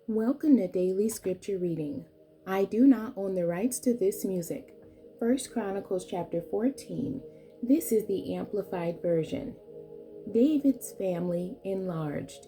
Welcome to Daily Scripture Reading. I do not own the rights to this music. First Chronicles chapter 14. This is the Amplified Version. David's family enlarged.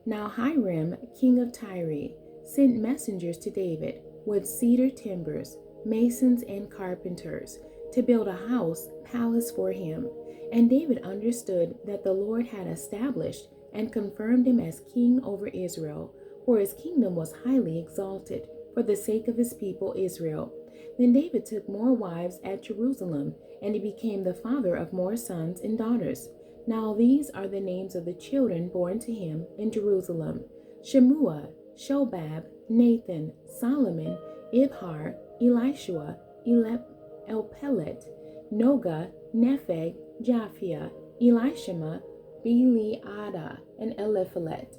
Now Hiram, king of Tyre, sent messengers to David with cedar timbers, masons and carpenters, to build a palace for him. And David understood that the Lord had established and confirmed him as king over Israel, for his kingdom was highly exalted, for the sake of his people Israel. Then David took more wives at Jerusalem, and he became the father of more sons and daughters. Now these are the names of the children born to him in Jerusalem: Shemua, Shobab, Nathan, Solomon, Ibhar, Elishua, Elpelet, Noga, Nepheg, Japhia, Elishama, Beliada, and Eliphalet.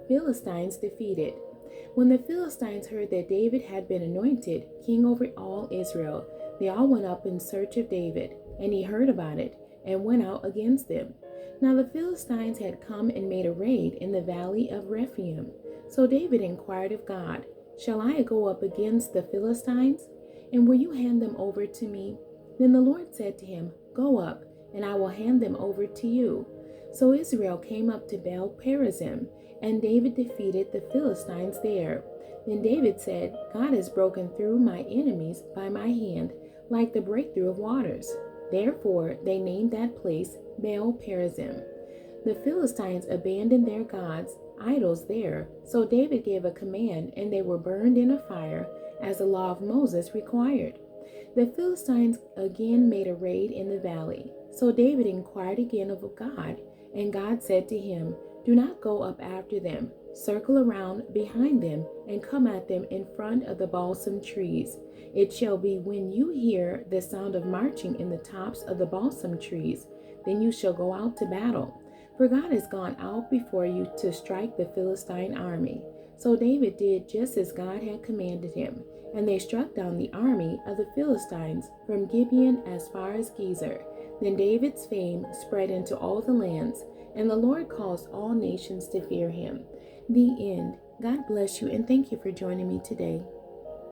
Philistines defeated. When the Philistines heard that David had been anointed king over all Israel, they all went up in search of David, and he heard about it and went out against them. Now the Philistines had come and made a raid in the valley of Rephaim. So David inquired of God, "Shall I go up against the Philistines? And will you hand them over to me?" Then the Lord said to him, "Go up, and I will hand them over to you." So Israel came up to Baal Perazim, and David defeated the Philistines there. Then David said, "God has broken through my enemies by my hand, like the breakthrough of waters." Therefore they named that place Baal Perazim. The Philistines abandoned their gods, idols there. So David gave a command, and they were burned in a fire, as the law of Moses required. The Philistines again made a raid in the valley. So David inquired again of God, and God said to him, "Do not go up after them. Circle around behind them and come at them in front of the balsam trees. It shall be when you hear the sound of marching in the tops of the balsam trees, then you shall go out to battle. For God has gone out before you to strike the Philistine army." So David did just as God had commanded him, and they struck down the army of the Philistines from Gibeon as far as Gezer. Then David's fame spread into all the lands, and the Lord caused all nations to fear him. The end. God bless you, and thank you for joining me today.